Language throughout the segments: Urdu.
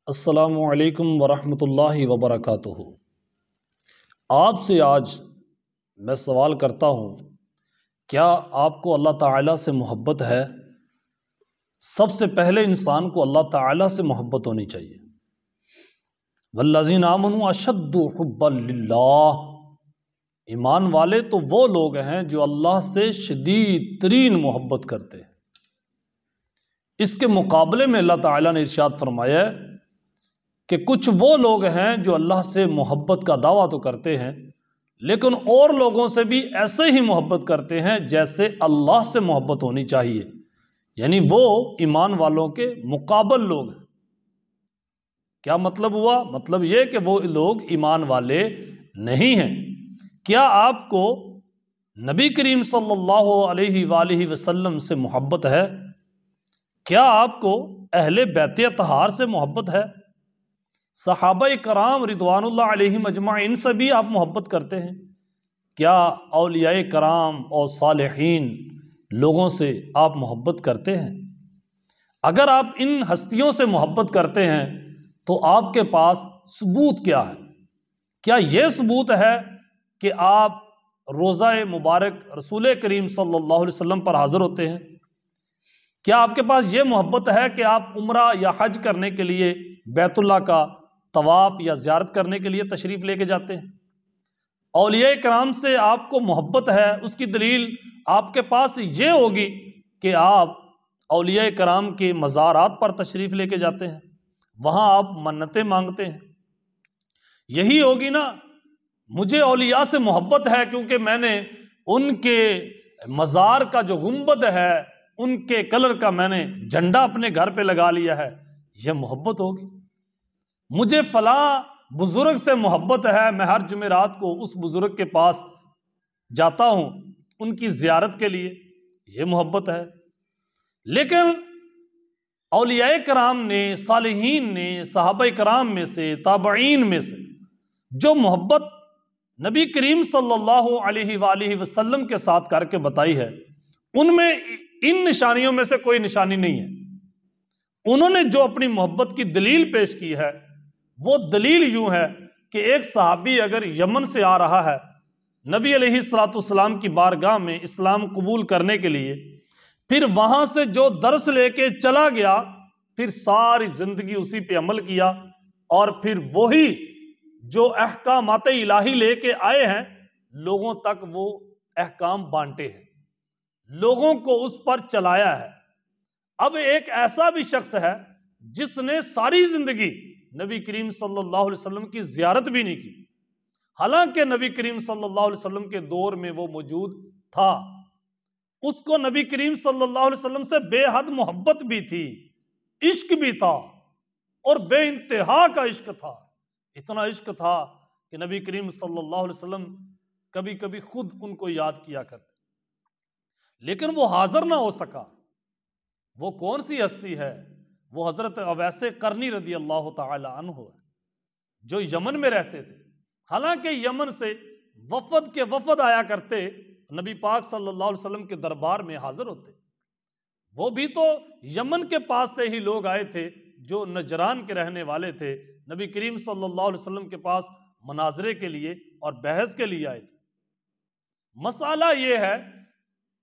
السلام علیکم ورحمۃ اللہ وبرکاتہ۔ آپ سے آج میں سوال کرتا ہوں، کیا آپ کو اللہ تعالیٰ سے محبت ہے؟ سب سے پہلے انسان کو اللہ تعالیٰ سے محبت ہونی چاہیے۔ والذین آمنوا اشد حبا للہ، ایمان والے تو وہ لوگ ہیں جو اللہ سے شدید ترین محبت کرتے ہیں۔ اس کے مقابلے میں اللہ تعالیٰ نے ارشاد فرمایا ہے کہ کچھ وہ لوگ ہیں جو اللہ سے محبت کا دعویٰ تو کرتے ہیں لیکن اور لوگوں سے بھی ایسے ہی محبت کرتے ہیں جیسے اللہ سے محبت ہونی چاہیے، یعنی وہ ایمان والوں کے مقابل لوگ ہیں۔ کیا مطلب ہوا؟ مطلب یہ کہ وہ لوگ ایمان والے نہیں ہیں۔ کیا آپ کو نبی کریم صلی اللہ علیہ وآلہ وسلم سے محبت ہے؟ کیا آپ کو اہل بیت اطہار سے محبت ہے؟ صحابہ کرام رضوان اللہ علیہم اجمعین سے بھی آپ محبت کرتے ہیں؟ کیا اولیاء کرام اور صالحین لوگوں سے آپ محبت کرتے ہیں؟ اگر آپ ان ہستیوں سے محبت کرتے ہیں تو آپ کے پاس ثبوت کیا ہے؟ کیا یہ ثبوت ہے کہ آپ روضہ مبارک رسول کریم صلی اللہ علیہ وسلم پر حاضر ہوتے ہیں؟ کیا آپ کے پاس یہ محبت ہے کہ آپ عمرہ یا حج کرنے کے لیے بیت اللہ کا طواف یا زیارت کرنے کے لیے تشریف لے کے جاتے ہیں؟ اولیاء کرام سے آپ کو محبت ہے، اس کی دلیل آپ کے پاس یہ ہوگی کہ آپ اولیاء کرام کے مزارات پر تشریف لے کے جاتے ہیں، وہاں آپ منتیں مانگتے ہیں۔ یہی ہوگی نا، مجھے اولیاء سے محبت ہے کیونکہ میں نے ان کے مزار کا جو گنبد ہے ان کے کلر کا میں نے جھنڈا اپنے گھر پہ لگا لیا ہے، یہ محبت ہوگی۔ مجھے فلاں بزرگ سے محبت ہے، میں ہر جمعرات کو اس بزرگ کے پاس جاتا ہوں ان کی زیارت کے لیے، یہ محبت ہے۔ لیکن اولیاء کرام نے، صالحین نے، صحابہ کرام میں سے، تابعین میں سے جو محبت نبی کریم صلی اللہ علیہ وآلہ وسلم کے ساتھ کر کے بتائی ہے، ان میں ان نشانیوں میں سے کوئی نشانی نہیں ہے۔ انہوں نے جو اپنی محبت کی دلیل پیش کی ہے وہ دلیل یوں ہے کہ ایک صحابی اگر یمن سے آ رہا ہے نبی علیہ الصلوۃ والسلام کی بارگاہ میں اسلام قبول کرنے کے لیے، پھر وہاں سے جو درس لے کے چلا گیا، پھر ساری زندگی اسی پہ عمل کیا، اور پھر وہی جو احکامات الہی لے کے آئے ہیں لوگوں تک وہ احکام بانٹے ہیں، لوگوں کو اس پر چلایا ہے۔ اب ایک ایسا بھی شخص ہے جس نے ساری زندگی نبی کریم صلی اللہ علیہ وسلم کی زیارت بھی نہیں کی، حالانکہ نبی کریم صلی اللہ علیہ وسلم کے دور میں وہ موجود تھا، اس کو نبی کریم صلی اللہ علیہ وسلم سے بے حد محبت بھی تھی، عشق بھی تھا، اور بے انتہا کا عشق تھا۔ اتنا عشق تھا کہ نبی کریم صلی اللہ علیہ وسلم کبھی کبھی خود ان کو یاد کیا کرتے، لیکن وہ حاضر نہ ہو سکا۔ وہ کون سی ہستی ہے؟ وہ حضرت اویس قرنی رضی اللہ تعالی عنہ ہے، جو یمن میں رہتے تھے۔ حالانکہ یمن سے وفد کے وفد آیا کرتے، نبی پاک صلی اللہ علیہ وسلم کے دربار میں حاضر ہوتے۔ وہ بھی تو یمن کے پاس سے ہی لوگ آئے تھے جو نجران کے رہنے والے تھے، نبی کریم صلی اللہ علیہ وسلم کے پاس مناظرے کے لیے اور بحث کے لیے آئے تھے۔ مسئلہ یہ ہے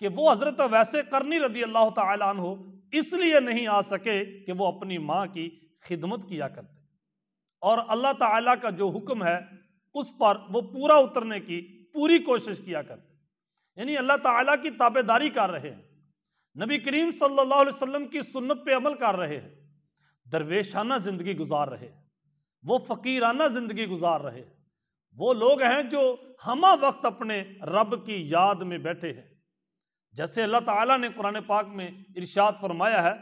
کہ وہ حضرت اویس قرنی رضی اللہ تعالی عنہ اس لیے نہیں آ سکے کہ وہ اپنی ماں کی خدمت کیا کرتے، اور اللہ تعالیٰ کا جو حکم ہے اس پر وہ پورا اترنے کی پوری کوشش کیا کرتے، یعنی اللہ تعالیٰ کی تابع داری کر رہے ہیں، نبی کریم صلی اللہ علیہ وسلم کی سنت پہ عمل کر رہے ہیں، درویشانہ زندگی گزار رہے ہیں، وہ فقیرانہ زندگی گزار رہے ہیں، وہ لوگ ہیں جو ہمہ وقت اپنے رب کی یاد میں بیٹھے ہیں۔ جیسے اللہ تعالیٰ نے قرآن پاک میں ارشاد فرمایا ہے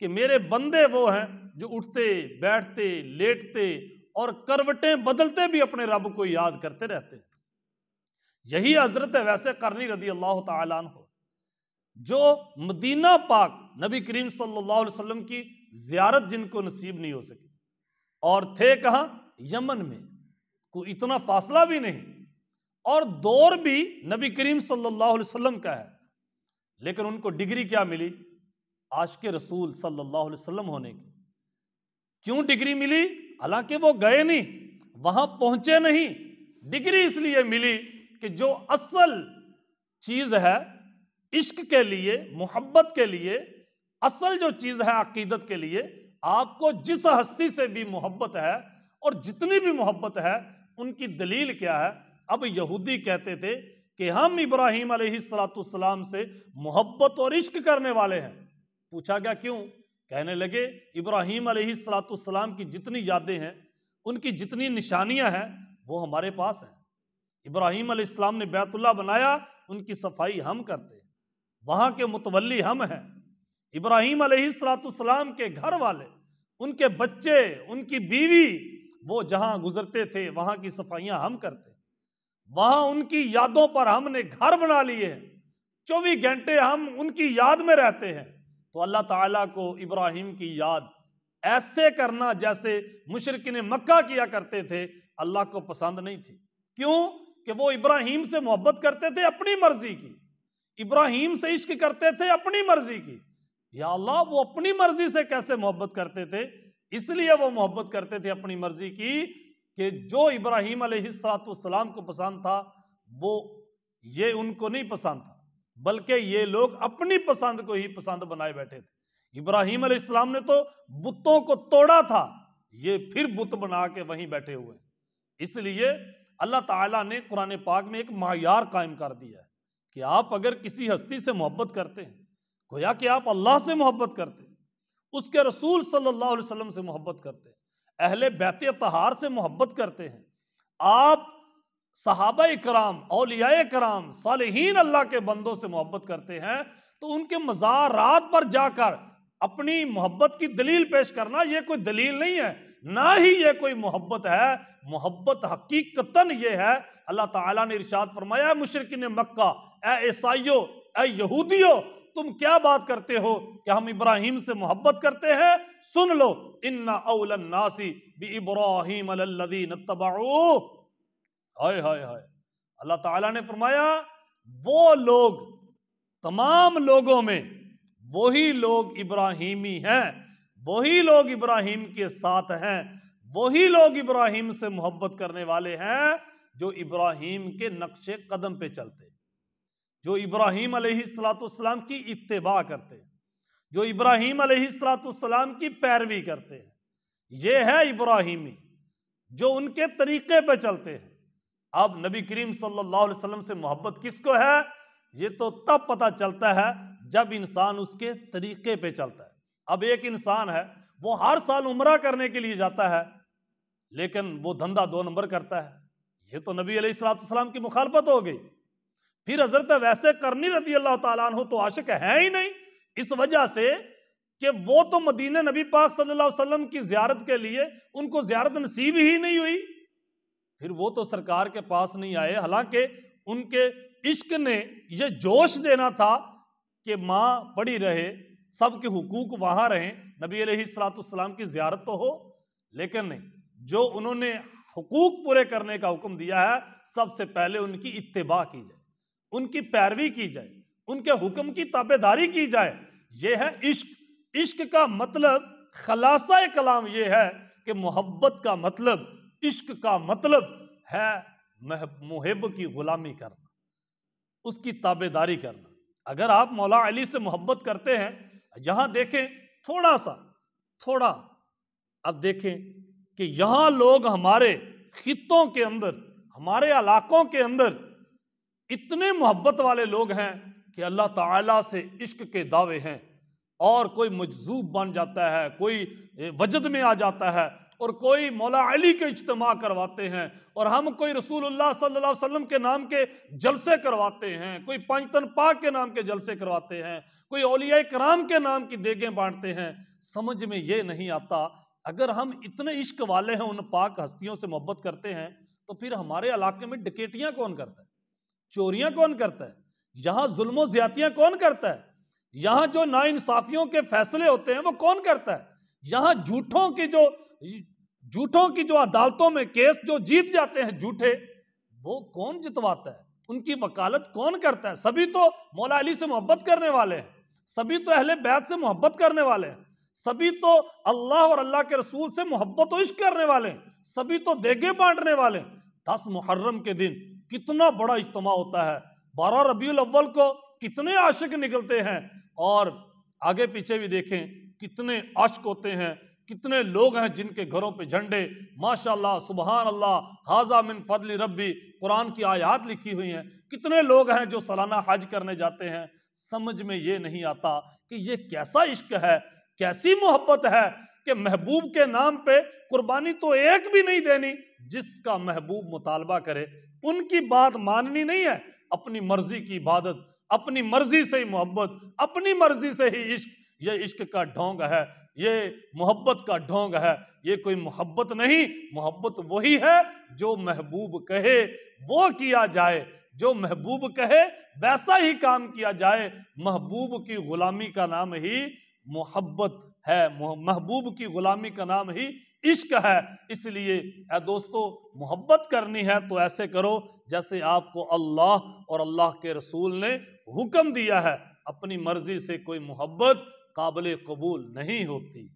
کہ میرے بندے وہ ہیں جو اٹھتے، بیٹھتے، لیٹتے اور کروٹیں بدلتے بھی اپنے رب کو یاد کرتے رہتے ہیں۔ یہی حضرت اویس قرنی رضی اللہ تعالیٰ عنہ جو مدینہ پاک نبی کریم صلی اللہ علیہ وسلم کی زیارت جن کو نصیب نہیں ہو سکی، اور تھے کہاں؟ یمن میں، کوئی اتنا فاصلہ بھی نہیں، اور دور بھی نبی کریم صلی اللہ علیہ وسلم کا ہے، لیکن ان کو ڈگری کیا ملی؟ عاشق رسول صلی اللہ علیہ وسلم ہونے کی۔ کیوں ڈگری ملی؟ حالانکہ وہ گئے نہیں، وہاں پہنچے نہیں، ڈگری اس لیے ملی کہ جو اصل چیز ہے عشق کے لیے، محبت کے لیے، اصل جو چیز ہے عقیدت کے لیے، آپ کو جس ہستی سے بھی محبت ہے اور جتنی بھی محبت ہے ان کی دلیل کیا ہے؟ اب یہودی کہتے تھے کہ ہم ابراہیم علیہ السلام سے محبت اور عشق کرنے والے ہیں۔ پوچھا گیا کیوں؟ کہنے لگے ابراہیم علیہ السلام کی جتنی یادیں ہیں، ان کی جتنی نشانیاں ہیں، وہ ہمارے پاس ہیں۔ ابراہیم علیہ السلام نے بیت اللہ بنایا، ان کی صفائی ہم کرتے ہیں، وہاں کے متولی ہم ہیں۔ ابراہیم علیہ السلام کے گھر والے، ان کے بچے، ان کی بیوی، وہ جہاں گزرتے تھے وہاں کی صفائیاں ہم کرتے ہیں، وہاں ان کی یادوں پر ہم نے گھر بنا لیے ہیں، 24 گھنٹے ہم ان کی یاد میں رہتے ہیں۔ تو اللہ تعالیٰ کو ابراہیم کی یاد ایسے کرنا جیسے مشرکین مکہ کیا کرتے تھے، اللہ کو پسند نہیں تھی۔ کیوں؟ کہ وہ ابراہیم سے محبت کرتے تھے اپنی مرضی کی، ابراہیم سے عشق کرتے تھے اپنی مرضی کی۔ یا اللہ، وہ اپنی مرضی سے کیسے محبت کرتے تھے؟ اس لیے وہ محبت کرتے تھے اپنی مرضی کی کہ جو ابراہیم علیہ السلام کو پسند تھا وہ یہ ان کو نہیں پسند تھا، بلکہ یہ لوگ اپنی پسند کو ہی پسند بنائے بیٹھے تھے۔ ابراہیم علیہ السلام نے تو بتوں کو توڑا تھا، یہ پھر بت بنا کے وہیں بیٹھے ہوئے۔ اس لیے اللہ تعالیٰ نے قرآن پاک میں ایک معیار قائم کر دیا ہے کہ آپ اگر کسی ہستی سے محبت کرتے ہیں، گویا کہ آپ اللہ سے محبت کرتے ہیں، اس کے رسول صلی اللہ علیہ وسلم سے محبت کرتے ہیں، اہل بیت اطہار سے محبت کرتے ہیں، آپ صحابہ کرام، اولیاء کرام، صالحین اللہ کے بندوں سے محبت کرتے ہیں، تو ان کے مزارات پر جا کر اپنی محبت کی دلیل پیش کرنا یہ کوئی دلیل نہیں ہے، نہ ہی یہ کوئی محبت ہے۔ محبت حقیقتاً یہ ہے، اللہ تعالیٰ نے ارشاد فرمایا ہے مشرکین مکہ، اے عیسائیو، اے یہودیو، تم کیا بات کرتے ہو کہ ہم ابراہیم سے محبت کرتے ہیں؟ سن لو، ان اول الناس بابراہیم للذین اتبعوہ۔ ہائے ہائے ہائے، اللہ تعالیٰ نے فرمایا وہ لوگ، تمام لوگوں میں وہی لوگ ابراہیمی ہیں، وہی لوگ ابراہیم کے ساتھ ہیں، وہی لوگ ابراہیم سے محبت کرنے والے ہیں جو ابراہیم کے نقش قدم پہ چلتے ہیں، جو ابراہیم علیہ السلام کی اتباع کرتے ہیں، جو ابراہیم علیہ السلام کی پیروی کرتے ہیں، یہ ہے ابراہیمی، جو ان کے طریقے پہ چلتے ہیں۔ اب نبی کریم صلی اللہ علیہ وسلم سے محبت کس کو ہے؟ یہ تو تب پتہ چلتا ہے جب انسان اس کے طریقے پہ چلتا ہے۔ اب ایک انسان ہے، وہ ہر سال عمرہ کرنے کے لیے جاتا ہے، لیکن وہ دھندا 2 نمبر کرتا ہے، یہ تو نبی علیہ السلام کی مخالفت ہو گئی۔ پھر حضرت ویسے کرنی رضی اللہ تعالیٰ عنہ تو عاشق ہے ہی نہیں، اس وجہ سے کہ وہ تو مدینہ نبی پاک صلی اللہ علیہ وسلم کی زیارت کے لیے ان کو زیارت نصیب ہی نہیں ہوئی، پھر وہ تو سرکار کے پاس نہیں آئے۔ حالانکہ ان کے عشق نے یہ جوش دینا تھا کہ ماں پڑی رہے، سب کے حقوق وہاں رہیں، نبی علیہ السلام کی زیارت تو ہو، لیکن نہیں، جو انہوں نے حقوق پورے کرنے کا حکم دیا ہے، سب سے پہلے ان کی اتباع کی جائے، ان کی پیروی کی جائے، ان کے حکم کی تابعداری کی جائے، یہ ہے عشق۔ عشق کا مطلب، خلاصہ کلام یہ ہے کہ محبت کا مطلب، عشق کا مطلب ہے محب کی غلامی کرنا، اس کی تابعداری کرنا۔ اگر آپ مولا علی سے محبت کرتے ہیں، یہاں دیکھیں تھوڑا اب دیکھیں کہ یہاں لوگ ہمارے خطوں کے اندر، ہمارے علاقوں کے اندر اتنے محبت والے لوگ ہیں کہ اللہ تعالیٰ سے عشق کے دعوے ہیں، اور کوئی مجذوب بن جاتا ہے، کوئی وجد میں آ جاتا ہے، اور کوئی مولا علی کے اجتماع کرواتے ہیں، اور ہم کوئی رسول اللہ صلی اللہ علیہ وسلم کے نام کے جلسے کرواتے ہیں، کوئی پنجتن پاک کے نام کے جلسے کرواتے ہیں، کوئی اولیاء کرام کے نام کی دیگیں بانٹتے ہیں۔ سمجھ میں یہ نہیں آتا، اگر ہم اتنے عشق والے ہیں، ان پاک ہستیوں سے محبت کرتے ہیں، تو پھر ہمارے علاقے میں ڈکیٹیاں کون کرتا ہے؟ چوریاں کون کرتا ہے؟ یہاں ظلم و زیادتیاں کون کرتا ہے؟ یہاں جو ناانصافیوں کے فیصلے ہوتے ہیں وہ کون کرتا ہے؟ یہاں جھوٹوں کی جو عدالتوں میں کیس جو جیت جاتے ہیں جھوٹے، وہ کون جتواتا ہے؟ ان کی وکالت کون کرتا ہے؟ سبھی تو مولا علی سے محبت کرنے والے ہیں، سبھی تو اہل بیت سے محبت کرنے والے ہیں، سبھی تو اللہ اور اللہ کے رسول سے محبت و عشق کرنے والے ہیں، سبھی تو دیگے بانٹنے والے ہیں۔ 10 محرم کے دن کتنا بڑا اجتماع ہوتا ہے، 12 ربیع الاول کو کتنے عاشق نکلتے ہیں، اور آگے پیچھے بھی دیکھیں کتنے عاشق ہوتے ہیں، کتنے لوگ ہیں جن کے گھروں پہ جھنڈے ماشاءاللہ سبحان اللہ ھذا من فضل ربی قرآن کی آیات لکھی ہوئی ہیں، کتنے لوگ ہیں جو سالانہ حج کرنے جاتے ہیں۔ سمجھ میں یہ نہیں آتا کہ یہ کیسا عشق ہے، کیسی محبت ہے کہ محبوب کے نام پہ قربانی تو ایک بھی نہیں دینی، جس کا محبوب مطالبہ کرے ان کی بات ماننی نہیں ہے، اپنی مرضی کی عبادت، اپنی مرضی سے ہی محبت، اپنی مرضی سے ہی عشق۔ یہ عشق کا ڈھونگ ہے، یہ محبت کا ڈھونگ ہے، یہ کوئی محبت نہیں۔ محبت وہی ہے جو محبوب کہے وہ کیا جائے، جو محبوب کہے ویسا ہی کام کیا جائے۔ محبوب کی غلامی کا نام ہی محبت ہے، محبوب کی غلامی کا نام ہی عشق ہے۔ اس لیے اے دوستو، محبت کرنی ہے تو ایسے کرو جیسے آپ کو اللہ اور اللہ کے رسول نے حکم دیا ہے۔ اپنی مرضی سے کوئی محبت قابل قبول نہیں ہوتی۔